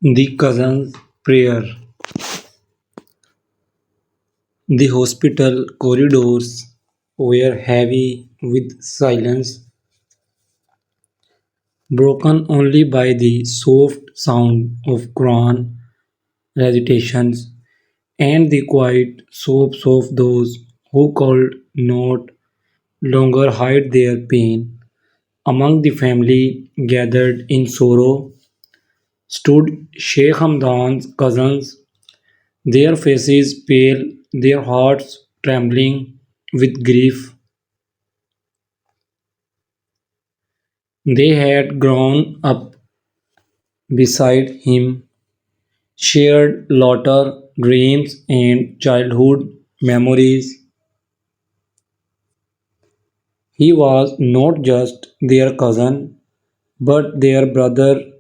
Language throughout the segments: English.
The cousin's prayer. The hospital corridors were heavy with silence, broken only by the soft sound of Quran recitations and the quiet sobs of those who could not longer hide their pain. Among the family gathered in sorrow stood Sheikh Hamdan's cousins, their faces pale, their hearts trembling with grief. They had grown up beside him, shared laughter, dreams, and childhood memories. He was not just their cousin, but their brother,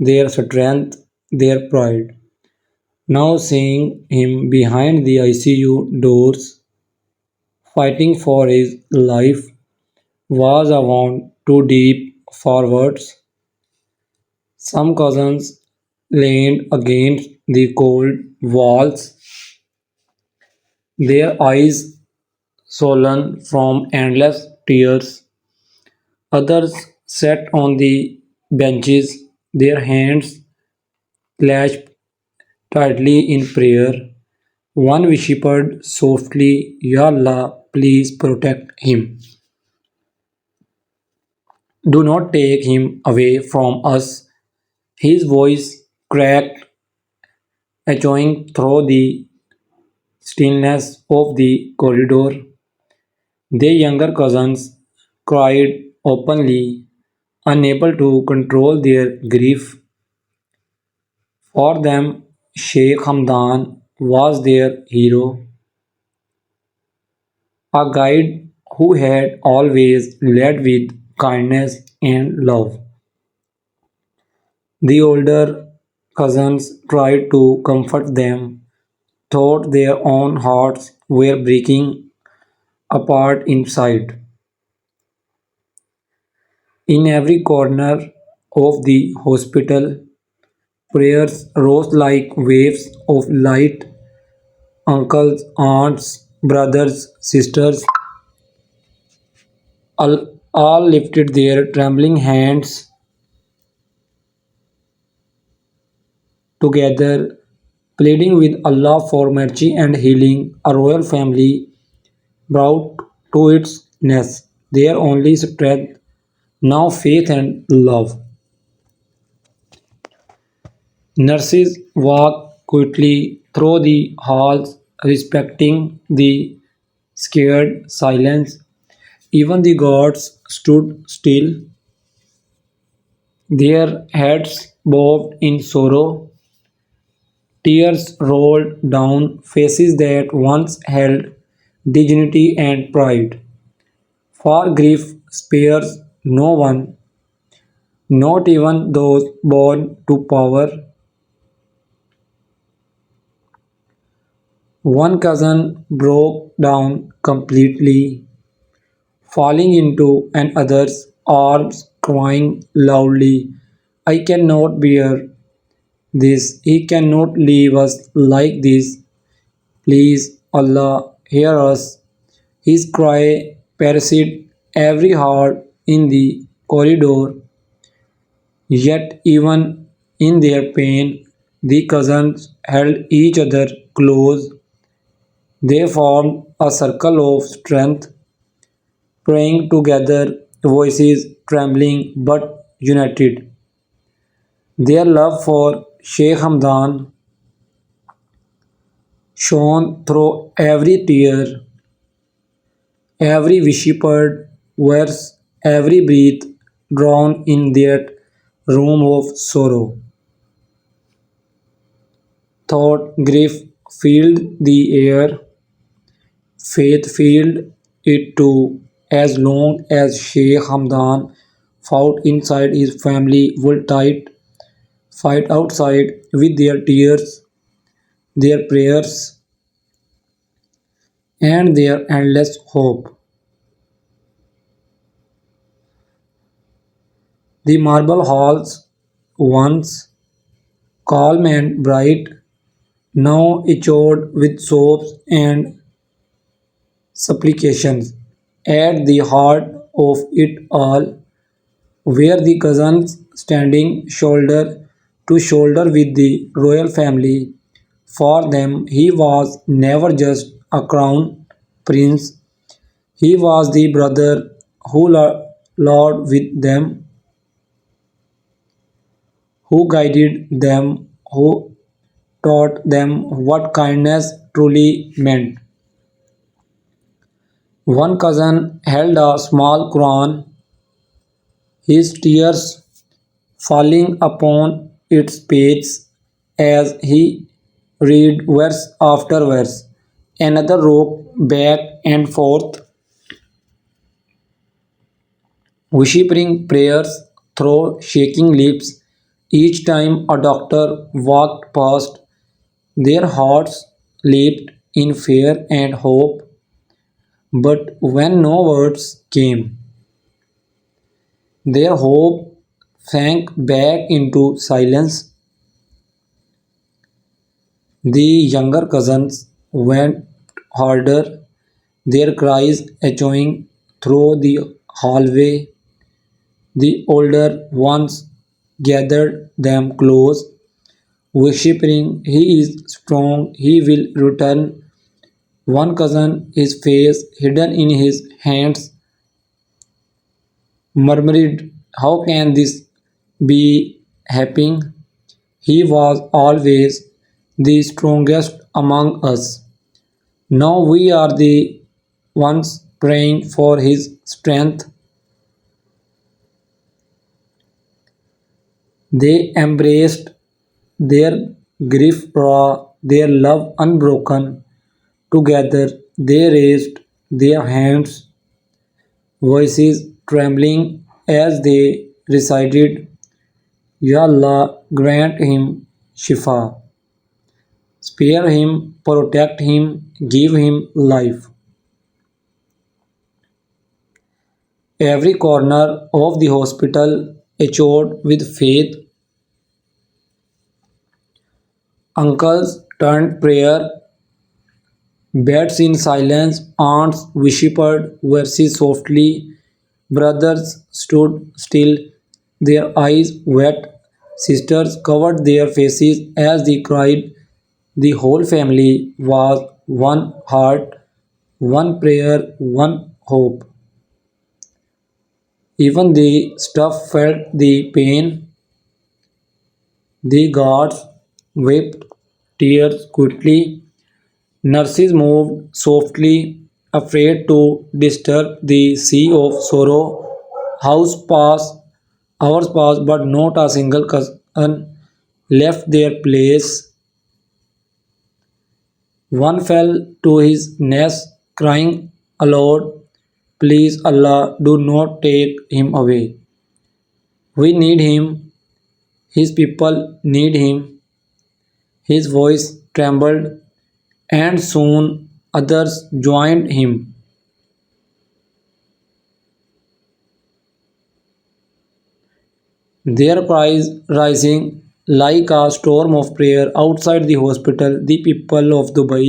their strength, their pride. Now seeing him behind the ICU doors, fighting for his life, was a wound too deep for words. Some cousins leaned against the cold walls, their eyes swollen from endless tears. Others sat on the benches, their hands clasped tightly in prayer. One whispered softly, Ya Allah, please protect him. Do not take him away from us. His voice cracked, echoing through the stillness of the corridor. Their younger cousins cried openly, unable to control their grief. For them, Sheikh Hamdan was their hero, a guide who had always led with kindness and love. The older cousins tried to comfort them, thought their own hearts were breaking apart inside. In every corner of the hospital, prayers rose like waves of light. Uncles, aunts, brothers, sisters all lifted their trembling hands together, pleading with Allah for mercy and healing. A royal family brought to its nest their only strength, now faith and love. Nurses walked quickly through the halls, respecting the scared silence. Even the gods stood still, their heads bowed in sorrow. Tears rolled down faces that once held dignity and pride. For grief spares no one, not even those born to power. One cousin broke down completely, falling into another's arms, crying loudly, I cannot bear this. He cannot leave us like this. Please, Allah, hear us. His cry pierced every heart in the corridor. Yet, even in their pain, the cousins held each other close. They formed a circle of strength, praying together, voices trembling but united. Their love for Sheikh Hamdan shone through every tear, every whispered verse, every breath drawn in that room of sorrow. Thought grief filled the air, faith filled it too. As long as Sheikh Hamdan fought inside, his family would fight outside with their tears, their prayers, and their endless hope. The marble halls once calm and bright, now echoed with sobs and supplications. At the heart of it all were the cousins standing shoulder to shoulder with the royal family. For them, he was never just a crown prince, he was the brother who loved with them, who guided them, who taught them what kindness truly meant. One cousin held a small Quran, his tears falling upon its pages as he read verse after verse. Another rocked back and forth, whispering prayers through shaking lips. Each time a doctor walked past, their hearts leaped in fear and hope. But when no words came, their hope sank back into silence. The younger cousins went harder, their cries echoing through the hallway. The older ones gathered them close, whispering, "He is strong, he will return." One cousin, his face hidden in his hands, murmured, "How can this be happening? He was always the strongest among us. Now we are the ones praying for his strength." They embraced their grief raw, their love unbroken. Together they raised their hands, voices trembling as they recited, "Ya Allah, grant him Shifa, spare him, protect him, give him life." Every corner of the hospital echoed with faith. Uncles turned prayer, beds in silence, aunts whispered verses softly, brothers stood still, their eyes wet, sisters covered their faces as they cried. The whole family was one heart, one prayer, one hope. Even the staff felt the pain. The guards wiped tears quickly. Nurses moved softly, afraid to disturb the sea of sorrow. Hours passed, but not a single cousin left their place. One fell to his knees, crying aloud, "Please, Allah, do not take him away. We need him. His people need him." His voice trembled, and soon others joined him. Their cries rising like a storm of prayer outside the hospital. The people of Dubai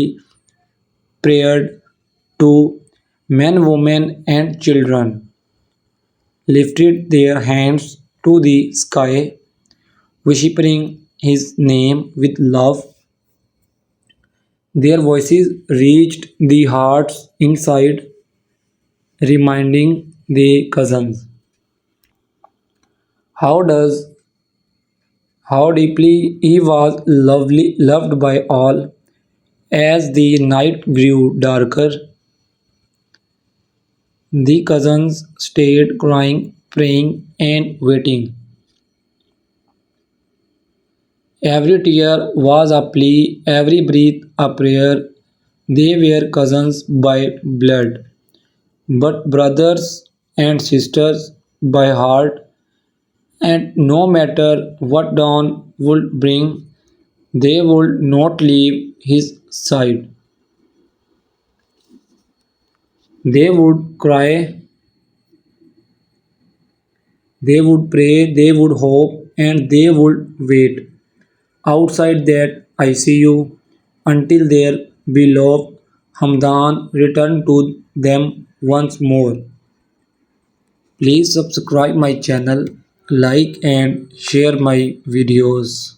prayed to men, women, and children, lifted their hands to the sky, whispering his name with love. Their voices reached the hearts inside, reminding the cousins how does how deeply he was loved by all. As the night grew darker, the cousins stayed crying, praying, and waiting. Every tear was a plea, every breath a prayer. They were cousins by blood, but brothers and sisters by heart, and no matter what dawn would bring, they would not leave his side. They would cry, they would pray, they would hope, and they would wait Outside that, I see you. Until there, beloved, Hamdan, return to them once more. Please subscribe my channel, like and share my videos.